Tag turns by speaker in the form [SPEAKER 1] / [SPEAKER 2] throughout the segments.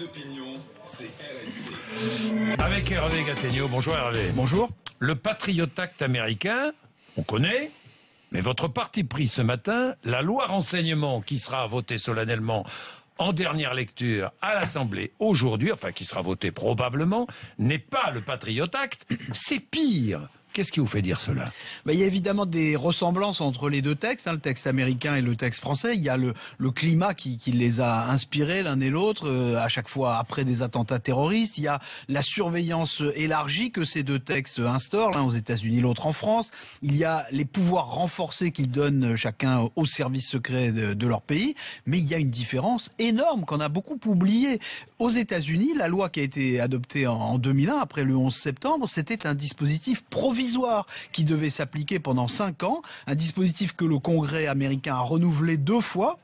[SPEAKER 1] D'opinion, c'est RMC.
[SPEAKER 2] Avec Hervé Gattegno. Bonjour Hervé.
[SPEAKER 3] Bonjour.
[SPEAKER 2] Le Patriot Act américain, on connaît, mais votre parti pris ce matin, la loi renseignement qui sera votée solennellement en dernière lecture à l'Assemblée aujourd'hui, enfin qui sera votée probablement, n'est pas le Patriot Act, c'est pire. Qu'est-ce qui vous fait dire cela?
[SPEAKER 3] Il y a évidemment des ressemblances entre les deux textes, le texte américain et le texte français. Il y a le climat qui les a inspirés l'un et l'autre, à chaque fois après des attentats terroristes. Il y a la surveillance élargie que ces deux textes instaurent, l'un aux États-Unis, l'autre en France. Il y a les pouvoirs renforcés qu'ils donnent chacun aux services secrets de leur pays. Mais il y a une différence énorme qu'on a beaucoup oubliée. Aux États-Unis, la loi qui a été adoptée en 2001, après le 11 septembre, c'était un dispositif provisoire qui devait s'appliquer pendant 5 ans, un dispositif que le Congrès américain a renouvelé 2 fois.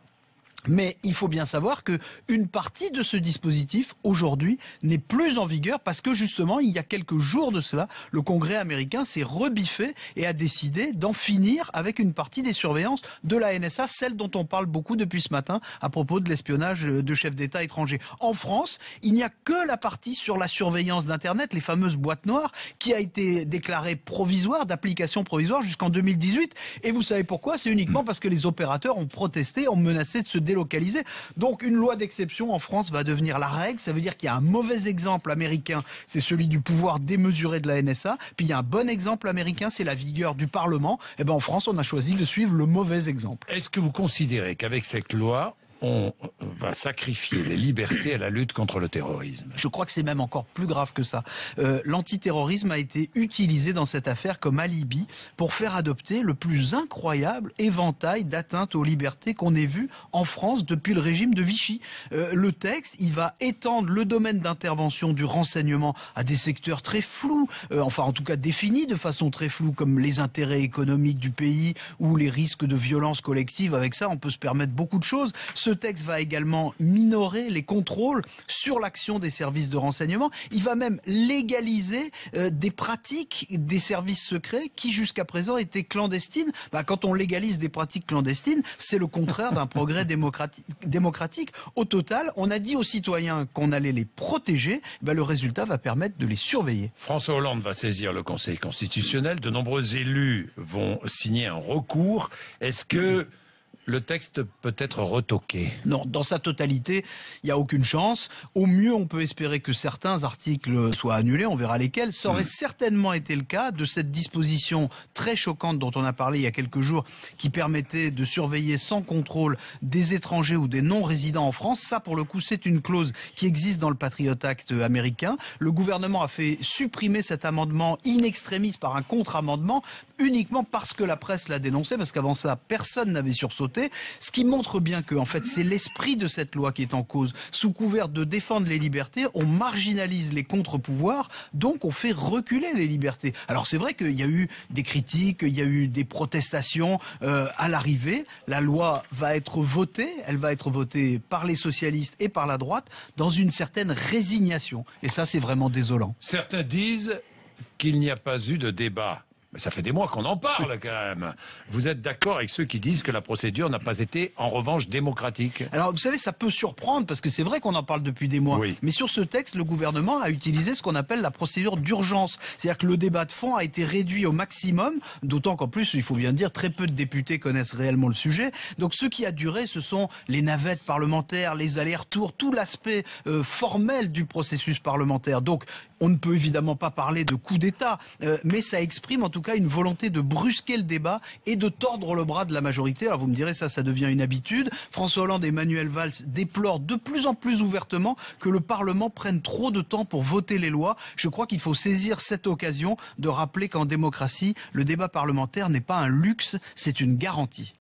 [SPEAKER 3] Mais il faut bien savoir que une partie de ce dispositif, aujourd'hui, n'est plus en vigueur parce que justement, il y a quelques jours de cela, le Congrès américain s'est rebiffé et a décidé d'en finir avec une partie des surveillances de la NSA, celle dont on parle beaucoup depuis ce matin à propos de l'espionnage de chefs d'État étrangers. En France, il n'y a que la partie sur la surveillance d'Internet, les fameuses boîtes noires, qui a été déclarée provisoire, d'application provisoire jusqu'en 2018. Et vous savez pourquoi? C'est uniquement parce que les opérateurs ont protesté, ont menacé de se délocaliser. Donc une loi d'exception en France va devenir la règle. Ça veut dire qu'il y a un mauvais exemple américain, c'est celui du pouvoir démesuré de la NSA. Puis il y a un bon exemple américain, c'est la vigueur du Parlement. Et ben en France, on a choisi de suivre le mauvais exemple.
[SPEAKER 2] Est-ce que vous considérez qu'avec cette loi, on va sacrifier les libertés à la lutte contre le terrorisme?
[SPEAKER 3] Je crois que c'est même encore plus grave que ça. L'antiterrorisme a été utilisé dans cette affaire comme alibi pour faire adopter le plus incroyable éventail d'atteintes aux libertés qu'on ait vu en France depuis le régime de Vichy. Le texte, il va étendre le domaine d'intervention du renseignement à des secteurs très flous, enfin en tout cas définis de façon très floue, comme les intérêts économiques du pays ou les risques de violence collective. Avec ça, on peut se permettre beaucoup de choses. Ce texte va également minorer les contrôles sur l'action des services de renseignement. Il va même légaliser des pratiques des services secrets qui jusqu'à présent étaient clandestines. Quand on légalise des pratiques clandestines, c'est le contraire d'un progrès démocratique. Au total, on a dit aux citoyens qu'on allait les protéger. Le résultat va permettre de les surveiller.
[SPEAKER 2] François Hollande va saisir le Conseil constitutionnel. De nombreux élus vont signer un recours. Est-ce que le texte peut être retoqué?
[SPEAKER 3] Non, dans sa totalité, il n'y a aucune chance. Au mieux, on peut espérer que certains articles soient annulés, on verra lesquels. Ça aurait certainement été le cas de cette disposition très choquante dont on a parlé il y a quelques jours, qui permettait de surveiller sans contrôle des étrangers ou des non-résidents en France. Ça, pour le coup, c'est une clause qui existe dans le Patriot Act américain. Le gouvernement a fait supprimer cet amendement in extremis par un contre-amendement, uniquement parce que la presse l'a dénoncé, parce qu'avant ça, personne n'avait sursauté. Ce qui montre bien que, en fait, c'est l'esprit de cette loi qui est en cause. Sous couvert de défendre les libertés, on marginalise les contre-pouvoirs, donc on fait reculer les libertés. Alors c'est vrai qu'il y a eu des critiques, il y a eu des protestations à l'arrivée. La loi va être votée, elle va être votée par les socialistes et par la droite, dans une certaine résignation. Et ça, c'est vraiment désolant.
[SPEAKER 2] Certains disent qu'il n'y a pas eu de débat. Mais ça fait des mois qu'on en parle quand même. Vous êtes d'accord avec ceux qui disent que la procédure n'a pas été, en revanche, démocratique?
[SPEAKER 3] Alors, vous savez, ça peut surprendre, parce que c'est vrai qu'on en parle depuis des mois.
[SPEAKER 2] Oui.
[SPEAKER 3] Mais sur ce texte, le gouvernement a utilisé ce qu'on appelle la procédure d'urgence. C'est-à-dire que le débat de fond a été réduit au maximum, d'autant qu'en plus, il faut bien dire, très peu de députés connaissent réellement le sujet. Donc, ce qui a duré, ce sont les navettes parlementaires, les allers-retours, tout l'aspect formel du processus parlementaire. Donc, on ne peut évidemment pas parler de coup d'État, mais ça exprime en tout cas une volonté de brusquer le débat et de tordre le bras de la majorité. Alors vous me direz, ça devient une habitude. François Hollande et Manuel Valls déplorent de plus en plus ouvertement que le Parlement prenne trop de temps pour voter les lois. Je crois qu'il faut saisir cette occasion de rappeler qu'en démocratie, le débat parlementaire n'est pas un luxe, c'est une garantie.